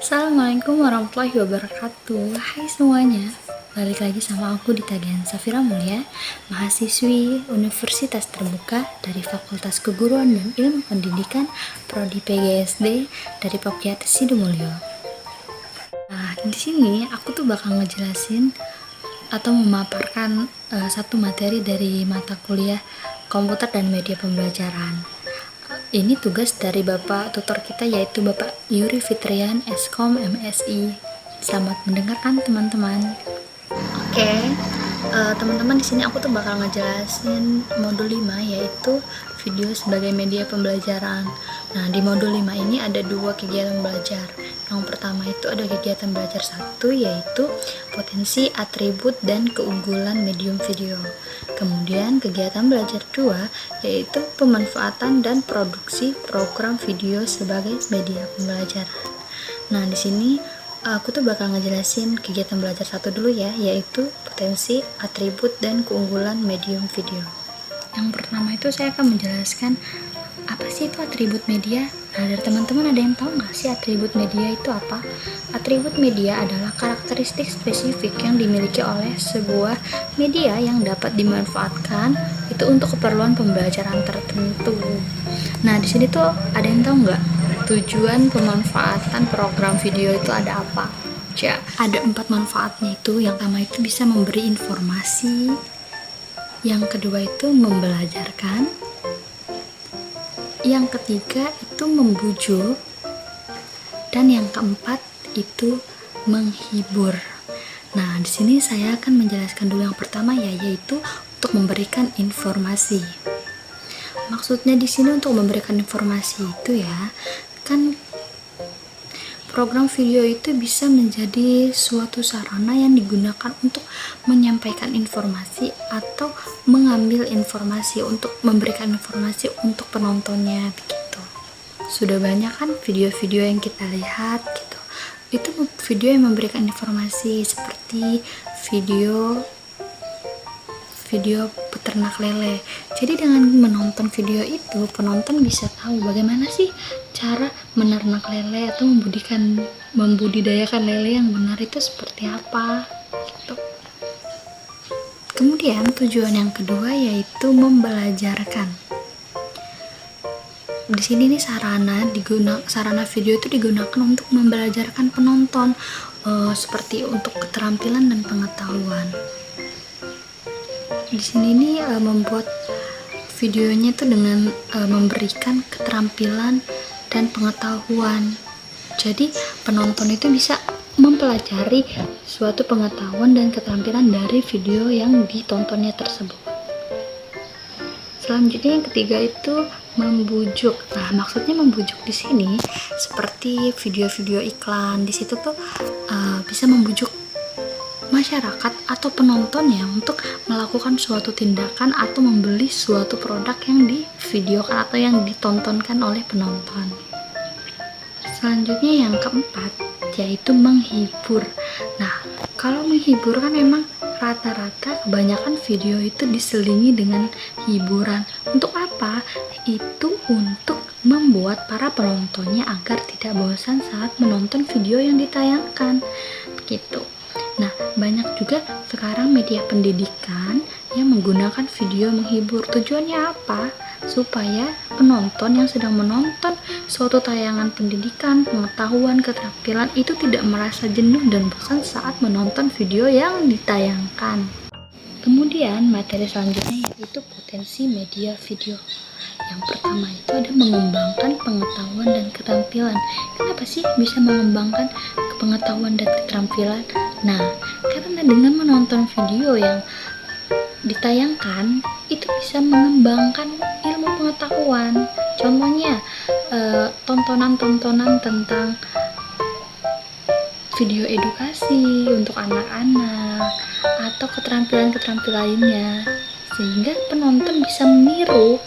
Assalamualaikum warahmatullahi wabarakatuh. Hai semuanya, balik lagi sama aku di Tagihan Safira Mulia, mahasiswi Universitas Terbuka dari Fakultas Keguruan dan Ilmu Pendidikan Prodi PGSD dari Pokja Sidumulyo. Nah, di sini aku tuh bakal ngejelasin atau memaparkan satu materi dari mata kuliah Komputer dan Media Pembelajaran. Ini tugas dari Bapak tutor kita, yaitu Bapak Yuri Fitrian, Eskom MSI. Selamat mendengarkan teman-teman. Oke, teman-teman, di sini aku tuh bakal ngejelasin modul 5, yaitu video sebagai media pembelajaran. Nah, di modul 5 ini ada 2 kegiatan belajar. Yang pertama itu ada kegiatan belajar 1, yaitu potensi, atribut, dan keunggulan medium video. Kemudian kegiatan belajar 2 yaitu pemanfaatan dan produksi program video sebagai media pembelajaran. Nah, di sini aku tuh bakal ngejelasin kegiatan belajar 1 dulu ya, yaitu potensi, atribut, dan keunggulan medium video. Yang pertama itu saya akan menjelaskan apa sih itu atribut media. Nah, dari teman-teman ada yang tahu nggak sih atribut media itu apa? Atribut media adalah karakteristik spesifik yang dimiliki oleh sebuah media yang dapat dimanfaatkan itu untuk keperluan pembelajaran tertentu. Nah, di sini tuh ada yang tahu nggak tujuan pemanfaatan program video itu ada apa? Ya, ada 4 manfaatnya itu. Yang pertama itu bisa memberi informasi, yang kedua itu membelajarkan, yang ketiga itu membujuk, dan yang keempat itu menghibur. Nah, di sini saya akan menjelaskan dulu yang pertama ya, yaitu untuk memberikan informasi. Maksudnya di sini untuk memberikan informasi itu ya, kan program video itu bisa menjadi suatu sarana yang digunakan untuk menyampaikan informasi atau mengambil informasi, untuk memberikan informasi untuk penontonnya begitu. Sudah banyak kan video-video yang kita lihat gitu. Itu video yang memberikan informasi, seperti video peternak lele. Jadi dengan menonton video itu, penonton bisa tahu bagaimana sih cara menernak lele atau membudidayakan lele yang benar itu seperti apa gitu. Kemudian tujuan yang kedua yaitu membelajarkan. Di sini nih sarana video itu digunakan untuk membelajarkan penonton, seperti untuk keterampilan dan pengetahuan. Di sini nih membuat videonya itu dengan memberikan keterampilan dan pengetahuan. Jadi penonton itu bisa mempelajari suatu pengetahuan dan keterampilan dari video yang ditontonnya tersebut. Selanjutnya yang ketiga itu membujuk. Nah, maksudnya membujuk di sini seperti video-video iklan. Di situ tuh bisa membujuk masyarakat atau penontonnya untuk melakukan suatu tindakan atau membeli suatu produk yang divideokan atau yang ditontonkan oleh penonton. Selanjutnya yang keempat yaitu menghibur. Nah, kalau menghibur kan memang rata-rata kebanyakan video itu diselingi dengan hiburan. Untuk apa? Itu untuk membuat para penontonnya agar tidak bosan saat menonton video yang ditayangkan begitu. Nah, banyak juga sekarang media pendidikan yang menggunakan video menghibur. Tujuannya apa? Supaya penonton yang sedang menonton suatu tayangan pendidikan, pengetahuan, keterampilan itu tidak merasa jenuh dan bosan saat menonton video yang ditayangkan. Kemudian materi selanjutnya yaitu potensi media video. Yang pertama itu ada mengembangkan pengetahuan dan keterampilan. Kenapa sih bisa mengembangkan pengetahuan dan keterampilan? Nah, karena dengan menonton video yang ditayangkan itu bisa mengembangkan ilmu pengetahuan. Contohnya tontonan-tontonan tentang video edukasi untuk anak-anak atau keterampilan-keterampilan lainnya, sehingga penonton bisa meniru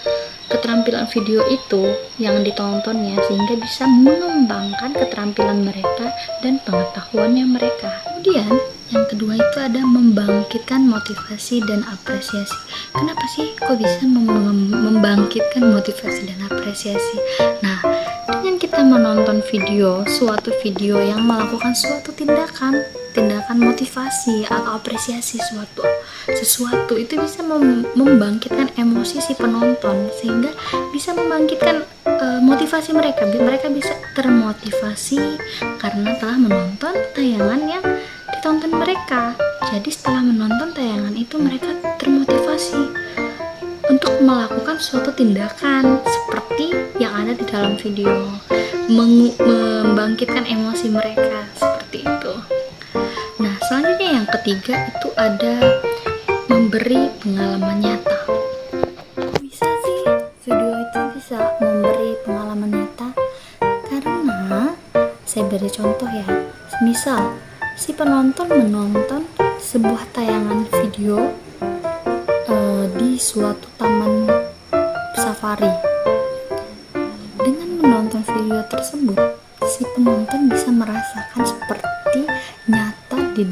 keterampilan video itu yang ditontonnya, sehingga bisa mengembangkan keterampilan mereka dan pengetahuannya mereka. Kemudian yang kedua itu ada membangkitkan motivasi dan apresiasi. Kenapa sih kok bisa membangkitkan motivasi dan apresiasi? Nah, dengan kita kita menonton suatu video yang melakukan suatu tindakan motivasi atau apresiasi sesuatu itu bisa membangkitkan emosi si penonton, sehingga bisa membangkitkan motivasi mereka bisa termotivasi karena telah menonton tayangan yang ditonton mereka. Jadi setelah menonton tayangan itu mereka termotivasi untuk melakukan suatu tindakan seperti yang ada di dalam video, membangkitkan emosi mereka seperti itu. Nah, selanjutnya yang ketiga itu ada memberi pengalaman nyata. Kok bisa sih video itu bisa memberi pengalaman nyata? Karena saya beri contoh ya, misal si penonton menonton sebuah tayangan video di suatu taman safari. Dengan menonton video tersebut, si penonton bisa merasakan seperti nyata di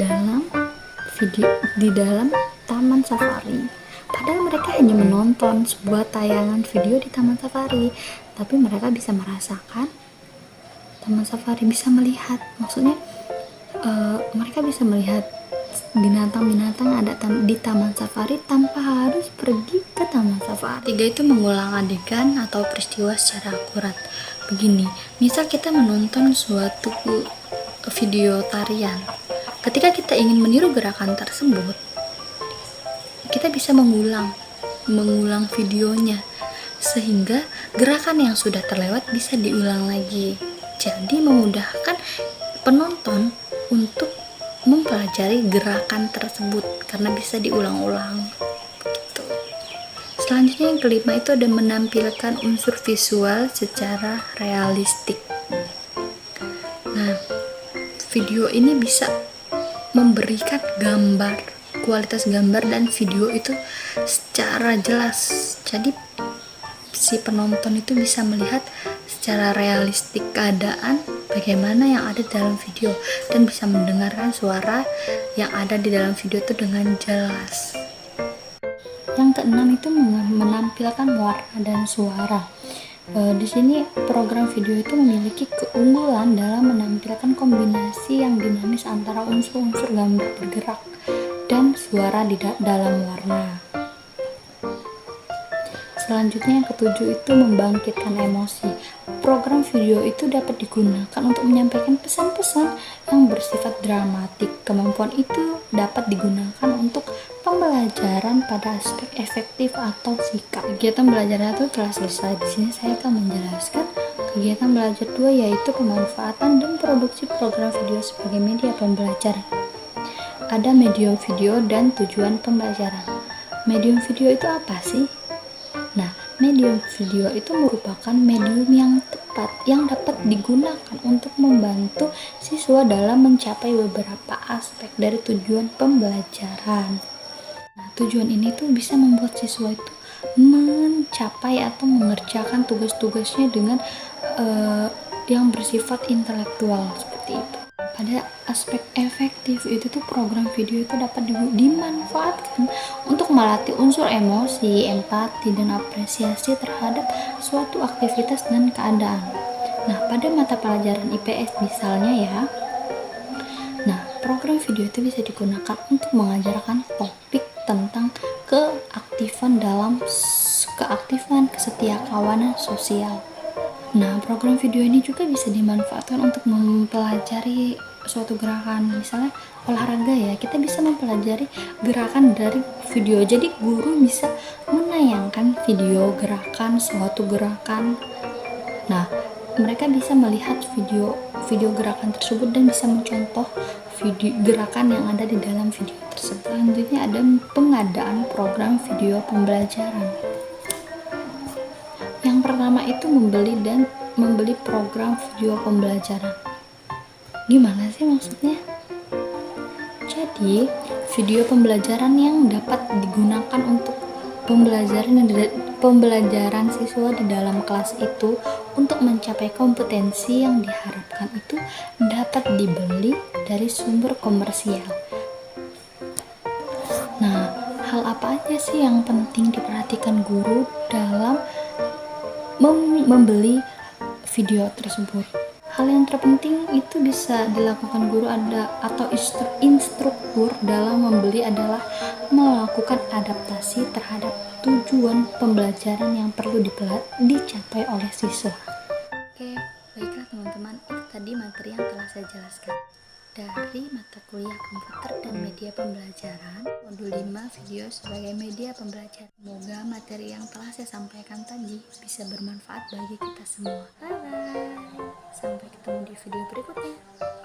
dalam taman safari. Padahal mereka hanya menonton sebuah tayangan video di taman safari, tapi mereka bisa merasakan taman safari, bisa melihat, maksudnya mereka bisa melihat binatang-binatang ada di taman safari tanpa harus pergi ke taman safari. Tiga itu mengulang adegan atau peristiwa secara akurat. Begini, misal kita menonton suatu video tarian. Ketika kita ingin meniru gerakan tersebut, kita bisa mengulang videonya, sehingga gerakan yang sudah terlewat bisa diulang lagi. Jadi memudahkan penonton untuk mempelajari gerakan tersebut karena bisa diulang-ulang gitu. Selanjutnya yang kelima itu ada menampilkan unsur visual secara realistik. Nah, video ini bisa memberikan kualitas gambar dan video itu secara jelas. Jadi si penonton itu bisa melihat secara realistik keadaan bagaimana yang ada dalam video dan bisa mendengarkan suara yang ada di dalam video itu dengan jelas. Yang keenam itu menampilkan warna dan suara. Di sini program video itu memiliki keunggulan dalam menampilkan kombinasi yang dinamis antara unsur-unsur gambar bergerak dan suara di dalam warna. Selanjutnya yang ketujuh itu membangkitkan emosi. Program video itu dapat digunakan untuk menyampaikan pesan-pesan yang bersifat dramatik. Kemampuan itu dapat digunakan untuk pembelajaran pada aspek efektif atau sikap. Kegiatan belajarnya itu telah selesai. Di sini saya akan menjelaskan kegiatan belajar 2, yaitu pemanfaatan dan produksi program video sebagai media pembelajaran. Ada medium video dan tujuan pembelajaran. Medium video itu apa sih? Nah, medium video itu merupakan medium yang tepat yang dapat digunakan untuk membantu siswa dalam mencapai beberapa aspek dari tujuan pembelajaran. Nah, tujuan ini tuh bisa membuat siswa itu mencapai atau mengerjakan tugas-tugasnya dengan yang bersifat intelektual seperti itu. Pada aspek efektif itu tuh program video itu dapat dimanfaatkan untuk melatih unsur emosi, empati, dan apresiasi terhadap suatu aktivitas dan keadaan. Nah, pada mata pelajaran IPS misalnya ya, nah program video itu bisa digunakan untuk mengajarkan topik tentang keaktifan kesetiakawanan sosial. Nah, program video ini juga bisa dimanfaatkan untuk mempelajari suatu gerakan, misalnya olahraga ya, kita bisa mempelajari gerakan dari video. Jadi guru bisa menayangkan video gerakan suatu gerakan. Nah, mereka bisa melihat video gerakan tersebut dan bisa mencontoh video gerakan yang ada di dalam video tersebut. Selanjutnya ada pengadaan program video pembelajaran. Yang pertama itu membeli program video pembelajaran. Gimana sih maksudnya? Jadi, video pembelajaran yang dapat digunakan untuk pembelajaran siswa di dalam kelas itu untuk mencapai kompetensi yang diharapkan itu dapat dibeli dari sumber komersial. Nah, hal apa aja sih yang penting diperhatikan guru dalam membeli video tersebut. Hal yang terpenting itu bisa dilakukan guru atau instruktur dalam membeli adalah melakukan adaptasi terhadap tujuan pembelajaran yang perlu dicapai oleh siswa. Oke, baiklah teman-teman, itu tadi materi yang telah saya jelaskan dari mata kuliah komputer dan media pembelajaran modul 5 video sebagai media pembelajaran. Semoga materi yang telah saya sampaikan tadi bisa bermanfaat bagi kita semua. Bye bye, sampai ketemu di video berikutnya.